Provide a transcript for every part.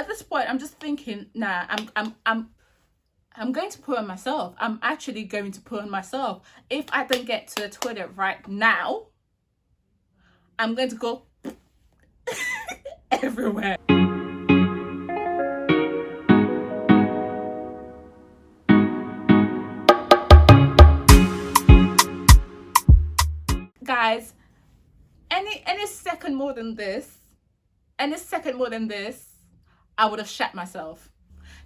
at this point, I'm just thinking, nah, I'm going to put on myself. I'm actually going to put on myself. If I don't get to the toilet right now, I'm going to go everywhere. Guys, any second more than this, I would have shat myself.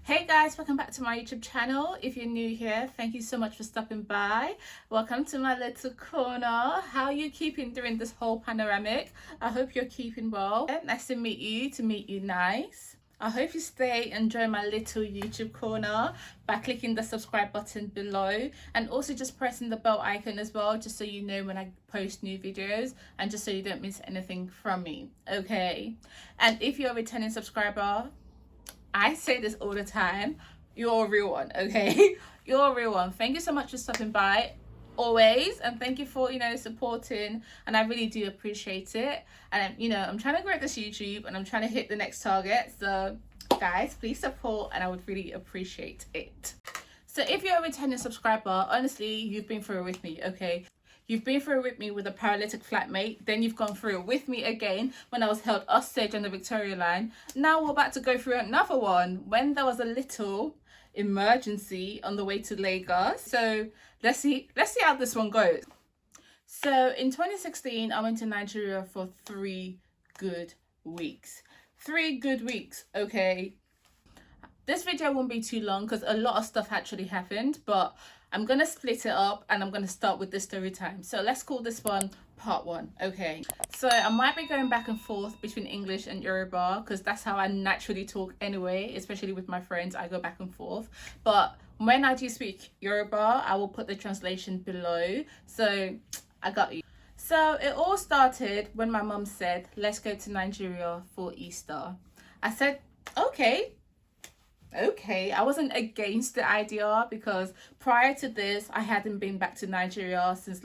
Hey guys, welcome back to my YouTube channel. If you're new here, thank you so much for stopping by. Welcome to my little corner. How are you keeping during this whole panoramic? I hope you're keeping well. Nice to meet you nice. I hope you stay enjoy my little YouTube corner by clicking the subscribe button below and also just pressing the bell icon as well, just so you know when I post new videos and just so you don't miss anything from me, okay? And if you're a returning subscriber, I say this all the time, you're a real one, okay? You're a real one. Thank you so much for stopping by always, and thank you for supporting, and I really do appreciate it. And I'm trying to grow this YouTube and I'm trying to hit the next target, so guys, please support and I would really appreciate it. So if you're a returning subscriber, honestly, you've been through it with me, okay? You've been through it with me with a paralytic flatmate, then you've gone through it with me again when I was held hostage on the Victoria line. Now we're about to go through another one when there was a little emergency on the way to Lagos. So let's see how this one goes. So in 2016, I went to Nigeria for 3 good weeks. 3 good weeks, okay? This video won't be too long because a lot of stuff actually happened, but I'm gonna split it up and I'm gonna start with the story time. So let's call this one part 1, okay? So I might be going back and forth between English and Yoruba because that's how I naturally talk anyway, especially with my friends. I go back and forth, but when I do speak Yoruba, I will put the translation below, so I got you. So it all started when my mum said, let's go to Nigeria for Easter. I said, okay, I wasn't against the idea because prior to this, I hadn't been back to Nigeria since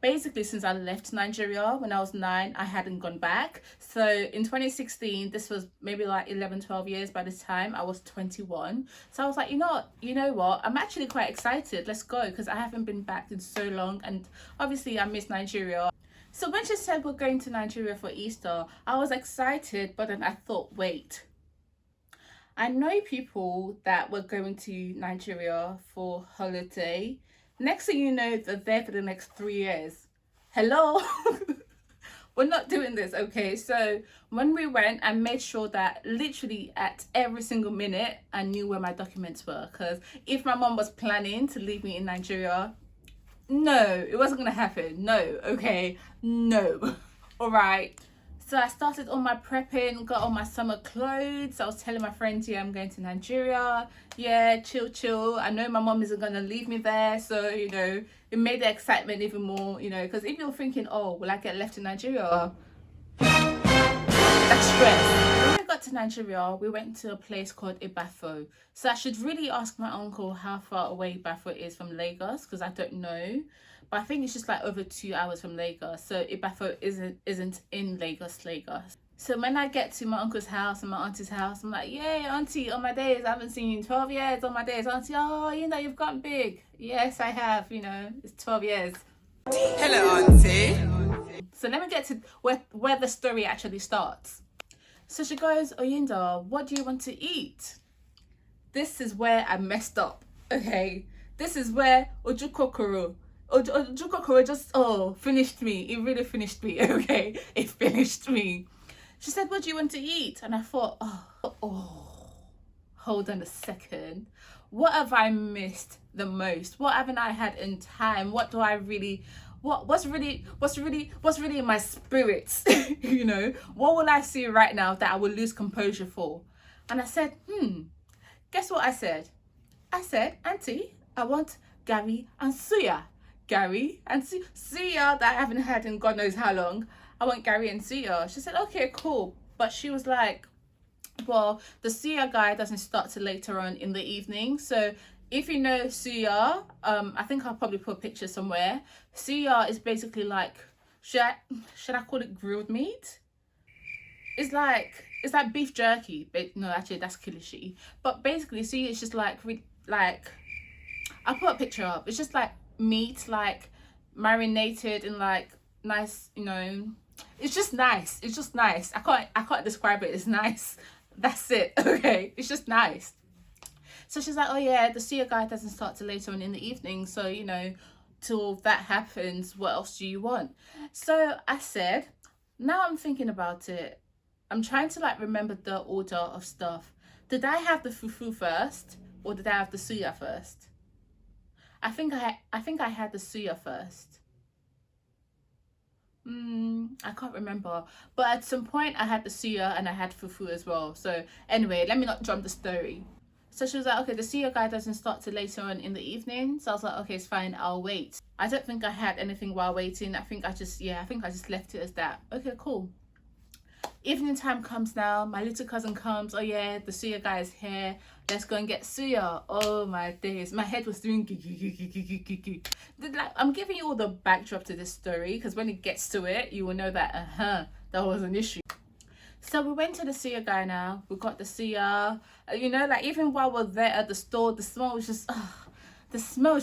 basically since I left Nigeria when I was 9. I hadn't gone back. So in 2016, this was maybe 11-12 years by this time. I was 21. So I was like, you know what, I'm actually quite excited, let's go, because I haven't been back in so long and obviously I miss Nigeria. So when she said we're going to Nigeria for Easter, I was excited, but then I thought, wait, I know people that were going to Nigeria for holiday. Next thing you know, they're there for the next 3 years. Hello? We're not doing this, okay? So when we went, I made sure that literally at every single minute, I knew where my documents were. Because if my mom was planning to leave me in Nigeria, no, it wasn't going to happen. No, okay? No. All right. So I started all my prepping, got all my summer clothes. I was telling my friends, yeah, I'm going to Nigeria. Yeah, chill. I know my mom isn't going to leave me there. So, it made the excitement even more, because if you're thinking, oh, will I get left in Nigeria? That's stress. When we got to Nigeria, we went to a place called Ibafo. So I should really ask my uncle how far away Ibafo is from Lagos, because I don't know. But I think it's just over 2 hours from Lagos. So Ibafo isn't in Lagos. So when I get to my uncle's house and my auntie's house, I'm like, yay, auntie, on my days, I haven't seen you in 12 years. On my days, auntie, oh, you've gotten big. Yes, I have, it's 12 years. Hello, auntie. So let me get to where the story actually starts. So she goes, Oyinda, what do you want to eat? This is where I messed up, okay? This is where Ojukokoro just, finished me. It really finished me, okay? It finished me. She said, what do you want to eat? And I thought, hold on a second. What have I missed the most? What haven't I had in time? What do I really... What's really in my spirits? What will I see right now that I will lose composure for? And I said, guess what I said? I said, auntie, I want Gary and Suya. Gary and Suya that I haven't had in God knows how long. I want Gary and Suya. She said, okay, cool. But she was like, well, the Suya guy doesn't start till later on in the evening. So if you know suya, I think I'll probably put a picture somewhere. Suya is basically should I call it grilled meat? it's like beef jerky, but no, actually that's kilishi. But basically, see, it's just like like I'll put a picture up. It's just like meat, like marinated in like nice, you know. It's just nice. It's just nice. I can't describe it. It's nice. That's it. Okay. It's just nice. So she's like, oh yeah, the suya guy doesn't start till later on in the evening. So, you know, till that happens, what else do you want? So I said, now I'm thinking about it. I'm trying to like remember the order of stuff. Did I have the fufu first or did I have the suya first? I think I had the suya first. I can't remember, but at some point I had the suya and I had fufu as well. So anyway, let me not jump the story. So she was like, okay, the suya guy doesn't start till later on in the evening. So I was like, okay, it's fine, I'll wait. I don't think I had anything while waiting. I think I just left it as that. Okay, cool. Evening time comes now. My little cousin comes. Oh yeah, the suya guy is here. Let's go and get suya. Oh my days, my head was doing like, I'm giving you all the backdrop to this story because when it gets to it, you will know that that was an issue. So we went to the suya guy now. We got the suya. You know, like even while we're there at the store, the smell was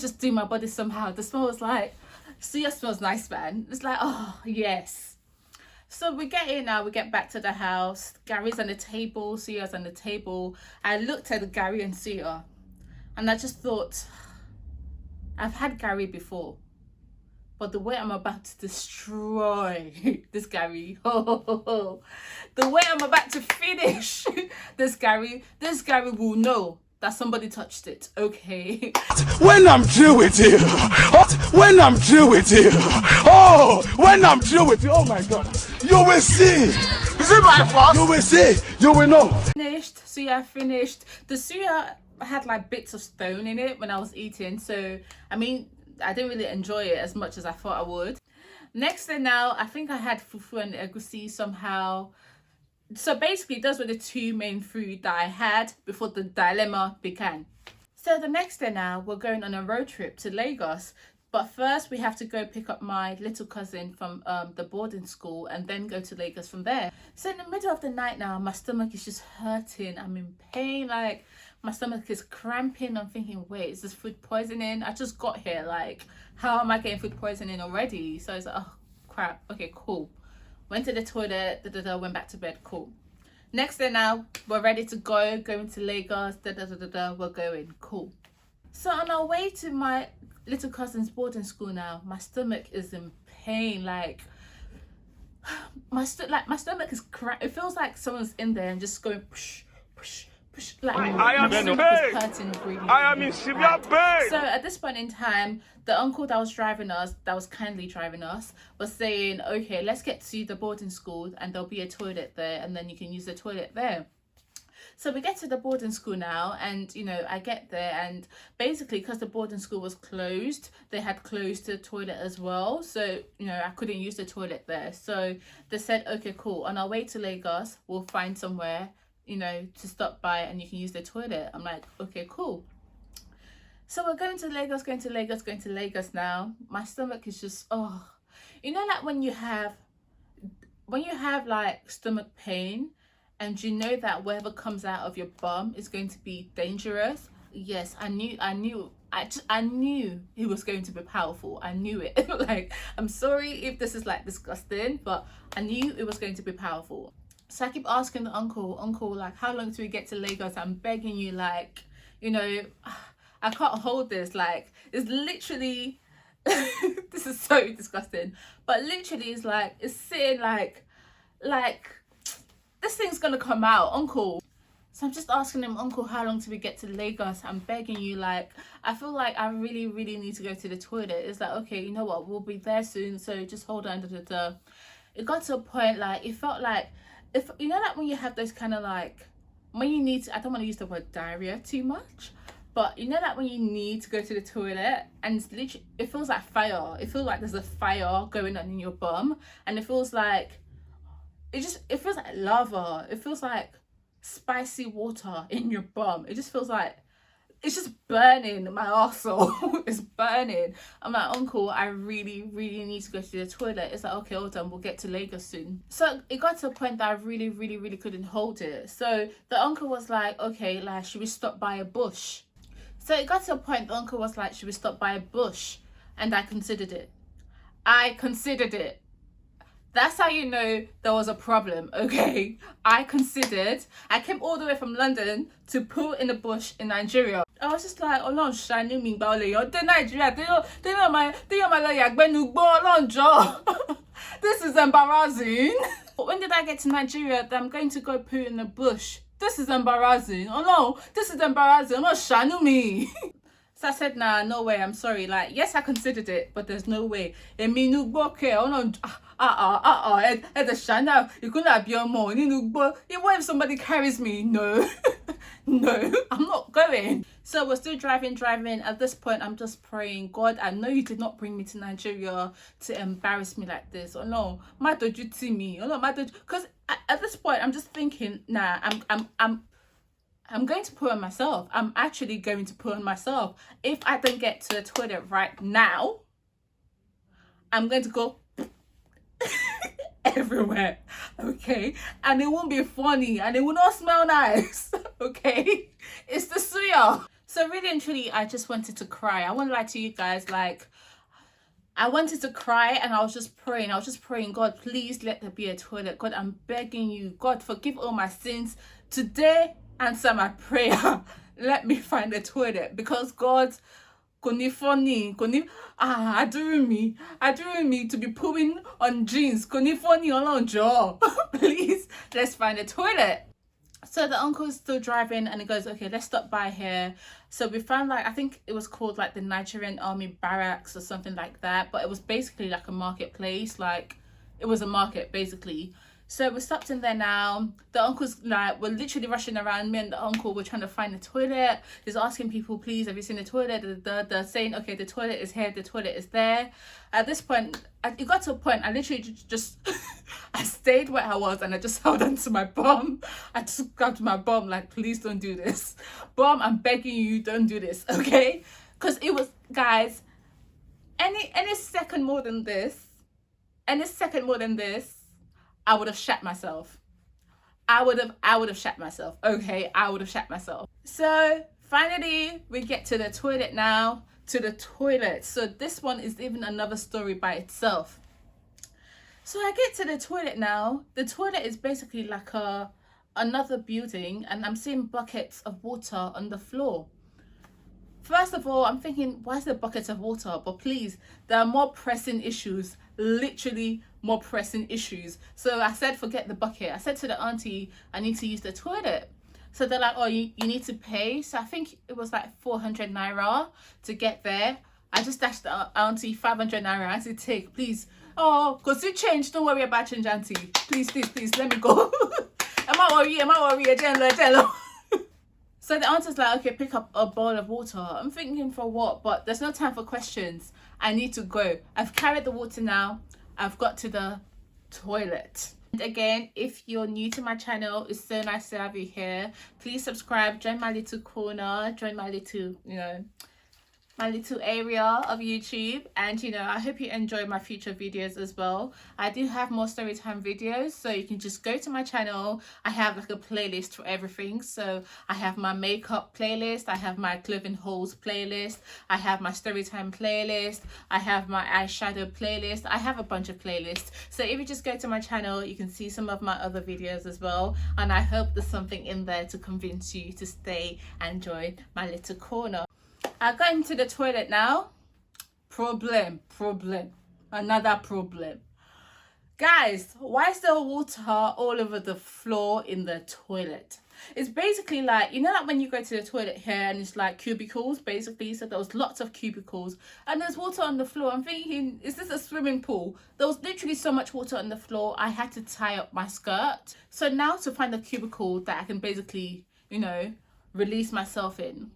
just doing my body somehow. The smell was like, suya smells nice, man. It's like, oh yes. So we get in now, we get back to the house. Gary's on the table, Suya's on the table. I looked at Gary and Suya and I just thought, I've had Gary before, but the way I'm about to destroy this Gary, the way I'm about to finish this Gary will know that somebody touched it, okay? When I'm through with you, when I'm through with you, when I'm through with you, oh my God, you will see. Is it my fault? You will see, you will know. Finished, Suya finished. The Suya had like bits of stone in it when I was eating, so I mean, I didn't really enjoy it as much as I thought I would. Next thing now, I think I had fufu and egusi somehow. So basically those were the two main food that I had before the dilemma began. So the next day now, we're going on a road trip to Lagos. But first we have to go pick up my little cousin from the boarding school and then go to Lagos from there. So in the middle of the night now, my stomach is just hurting. I'm in pain, like my stomach is cramping. I'm thinking, wait, is this food poisoning? I just got here, like how am I getting food poisoning already? So I was like, oh crap, okay, cool. Went to the toilet, went back to bed, cool. Next day now, we're ready to go, going to Lagos, we're going, cool. So on our way to my little cousin's boarding school now, my stomach is in pain, like my stomach is it feels like someone's in there and just going push, push, push, like I am in pain. I am in severe pain. So at this point in time, the uncle that was kindly driving us, was saying, okay, let's get to the boarding school and there'll be a toilet there and then you can use the toilet there. So we get to the boarding school now and, you know, I get there and basically because the boarding school was closed, they had closed the toilet as well. So, you know, I couldn't use the toilet there. So they said, okay, cool. On our way to Lagos, we'll find somewhere, you know, to stop by and you can use the toilet. I'm like, okay, cool. So we're going to Lagos now. My stomach is just, oh, you know, like when you have like stomach pain and you know that whatever comes out of your bum is going to be dangerous. Yes, I knew it was going to be powerful. I knew it. Like, I'm sorry if this is like disgusting, but I knew it was going to be powerful. So I keep asking the uncle, like, how long do we get to Lagos? I'm begging you, like, you know, I can't hold this. Like, it's literally, this is so disgusting, but literally it's like, it's sitting like, this thing's gonna come out, uncle. So I'm just asking him, uncle, how long till we get to Lagos? I'm begging you, like, I feel like I really, really need to go to the toilet. It's like, okay, you know what, we'll be there soon, so just hold on. It got to a point, like, it felt like, if you know, like when you have those kind of like, when you need to, I don't want to use the word diarrhea too much, but you know, like when you need to go to the toilet and it's literally, it feels like fire. It feels like there's a fire going on in your bum, and it feels like, it feels like lava. It feels like spicy water in your bum. It just feels like, it's just burning my arsehole. It's burning. I'm like, uncle, I really need to go to the toilet. It's like, okay, hold on, we'll get to Lagos soon. So it got to a point that I really couldn't hold it. So the uncle was like, okay, like, should we stop by a bush? So it got to a point the uncle was like, should we stop by a bush? And I considered it. That's how you know there was a problem, okay? I came all the way from London to poo in the bush in Nigeria. I was just like, Ọlọ́run ṣàánú mi gbà olè yọ dé Nigeria, this is embarrassing. But when did I get to Nigeria that I'm going to go poo in the bush? This is embarrassing. Oh no, this is embarrassing. Ọlọ́run ṣàánú mi. So I said, nah, no way, I'm sorry. Like, yes, I considered it, but there's no way. You couldn't have more. What if somebody carries me? No, no, I'm not going. So we're still driving. At this point, I'm just praying, God, I know you did not bring me to Nigeria to embarrass me like this. Oh no, don't you see me? Oh no, because at this point, I'm just thinking, nah, I'm going to put on myself. I'm actually going to put on myself. If I don't get to the toilet right now, I'm going to go everywhere, okay? And it won't be funny and it will not smell nice, okay? It's the suya. So really and truly, I just wanted to cry. I won't lie to you guys, like, I wanted to cry and I was just praying. God, please let there be a toilet. God, I'm begging you. God, forgive all my sins. Today, answer my prayer. Let me find a toilet, because God, I do me to be pooing on jeans. Please, let's find a toilet. So the uncle's still driving and he goes, okay, let's stop by here. So we found, like, I think it was called like the Nigerian Army Barracks or something like that, but it was basically like a marketplace. Like, it was a market basically. So we stopped in there now. The uncle's like, we're literally rushing around. Me and the uncle were trying to find the toilet. He's asking people, please, have you seen the toilet? They're saying, okay, the toilet is here, the toilet is there. At this point, it got to a point, I literally just, I stayed where I was and I just held onto my bum. I just grabbed my bum, like, please don't do this. Bum, I'm begging you, don't do this, okay? Because it was, guys, any second more than this, I would have shat myself. I would have shat myself. Okay, I would have shat myself. So finally, we get to the toilet now. So this one is even another story by itself. So I get to the toilet now. The toilet is basically like another building, and I'm seeing buckets of water on the floor. First of all, I'm thinking, why is there buckets of water? But please, there are more pressing issues, literally more pressing issues. So I said, forget the bucket. I said to the auntie, I need to use the toilet. So they're like, oh, you need to pay. So I think it was like 400 naira to get there. I just dashed the auntie 500 naira. I said, take, please. Oh, because you change. Don't worry about change, auntie. Please, let me go. Am I worried? So the answer's like, okay, pick up a bowl of water. I'm thinking, for what? But there's no time for questions. I need to go. I've carried the water now. I've got to the toilet. And again, if you're new to my channel, it's so nice to have you here. Please subscribe, join my little corner, join my little, my little area of YouTube. And I hope you enjoy my future videos as well. I do have more storytime videos, so you can just go to my channel. I have like a playlist for everything. So I have my makeup playlist, I have my clothing hauls playlist, I have my storytime playlist, I have my eyeshadow playlist. I have a bunch of playlists. So if you just go to my channel, you can see some of my other videos as well. And I hope there's something in there to convince you to stay and join my little corner. I got into the toilet now. Another problem. Guys, why is there water all over the floor in the toilet? It's basically like, like when you go to the toilet here and it's like cubicles, basically. So there was lots of cubicles and there's water on the floor. I'm thinking, is this a swimming pool? There was literally so much water on the floor. I had to tie up my skirt. So now to find a cubicle that I can basically, release myself in.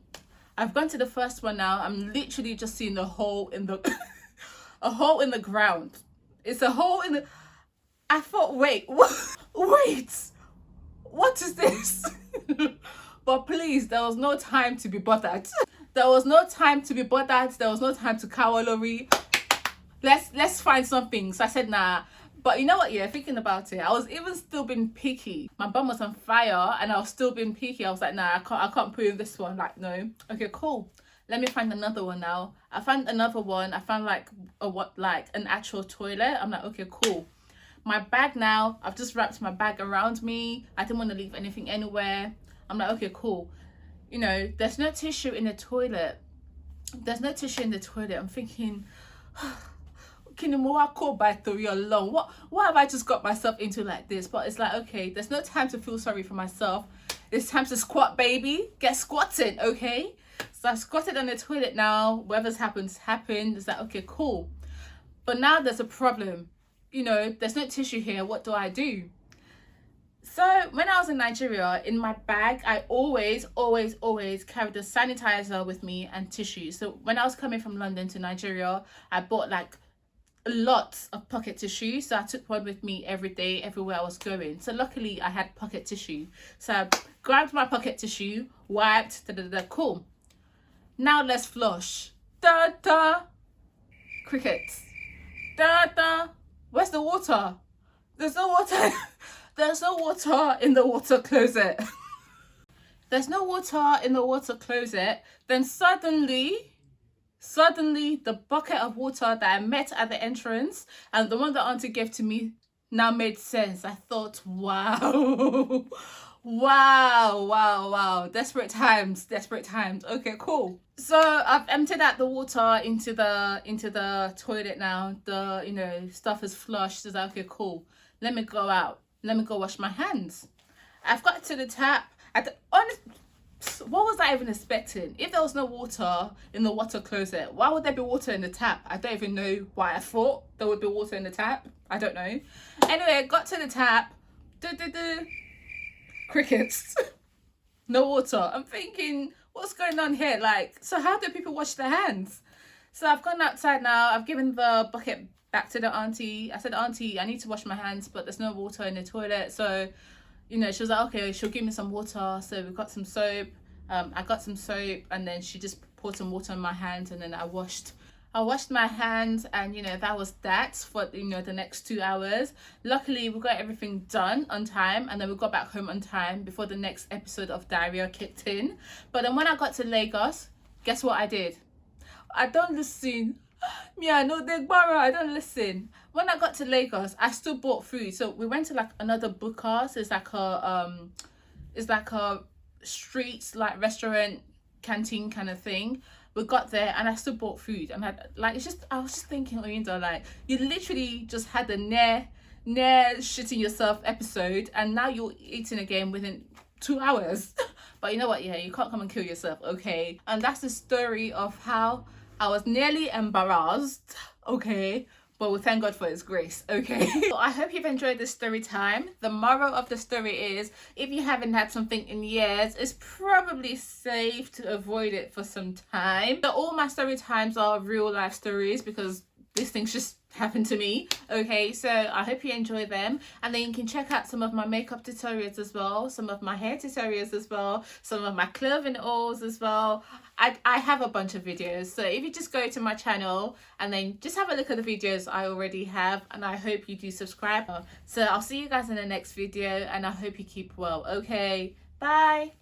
I've gone to the first one now. I'm literally just seeing a hole in the a hole in the ground. It's a hole in the. I thought, wait, what is this? But But please, there was no time to be bothered. There was no time to be bothered. There was no time to kawalori. Let's find something. So I said, nah. But you know what, yeah, thinking about it, I was even still being picky. My bum was on fire and I was still being picky. I was like, nah, I can't put in this one. Like, no. Okay, cool. Let me find another one now. I found another one. I found like an actual toilet. I'm like, okay, cool. My bag now, I've just wrapped my bag around me. I didn't want to leave anything anywhere. I'm like, okay, cool. You know, there's no tissue in the toilet. There's no tissue in the toilet. I'm thinking, what have I just got myself into like this? But it's like, okay, there's no time to feel sorry for myself. It's time to squat, baby. Get squatting, okay? So I squatted on the toilet now. Whatever's happened. It's like, okay, cool. But now there's a problem. You know, there's no tissue here. What do I do? So when I was in Nigeria, in my bag, I always carried a sanitizer with me and tissue. So when I was coming from London to Nigeria, I bought like lots of pocket tissue. So I took one with me every day, everywhere I was going. So luckily I had pocket tissue. So I grabbed my pocket tissue, wiped, cool. Now let's flush. Crickets. Where's the water? There's no water. There's no water in the water closet. There's no water in the water closet. Then suddenly, the bucket of water that I met at the entrance and the one that Auntie gave to me now made sense. I thought, wow. Wow. Desperate times. Okay, cool. So I've emptied out the water into the toilet now. The, you know, stuff is flushed. So okay, cool. Let me go out. Let me go wash my hands. I've got to the tap. What was I even expecting? If there was no water in the water closet, why would there be water in the tap? I don't even know why I thought there would be water in the tap. I don't know. Anyway, got to the tap. Crickets. No water. I'm thinking, what's going on here? Like, so how do people wash their hands? So I've gone outside now. I've given the bucket back to the auntie. I said, Auntie, I need to wash my hands, but there's no water in the toilet. So, you know, she was like, okay, she'll give me some water. So we got some soap. I got some soap and then she just poured some water on my hands and then I washed my hands, and you know, that was that for, you know, the next 2 hours. Luckily we got everything done on time and then we got back home on time before the next episode of diarrhea kicked in. But then when I got to Lagos, guess what I did? I don't listen. I don't listen. When I got to Lagos, I still bought food. So we went to like another booker. So it's like a street like restaurant canteen kind of thing. We got there and I still bought food, and I was just thinking, Oyinda, like, you literally just had the near shitting yourself episode and now you're eating again within 2 hours. But you know what, yeah, you can't come and kill yourself, okay? And that's the story of how I was nearly embarrassed, okay, but we thank God for his grace, okay? So I hope you've enjoyed this story time. The moral of the story is, if you haven't had something in years, it's probably safe to avoid it for some time. So all my story times are real life stories because these things just happened to me, okay? So I hope you enjoy them, and then you can check out some of my makeup tutorials as well, some of my hair tutorials as well, some of my clothing hauls as well. I have a bunch of videos, so if you just go to my channel and then just have a look at the videos I already have, and I hope you do subscribe. So I'll see you guys in the next video, and I hope you keep well, okay? Bye.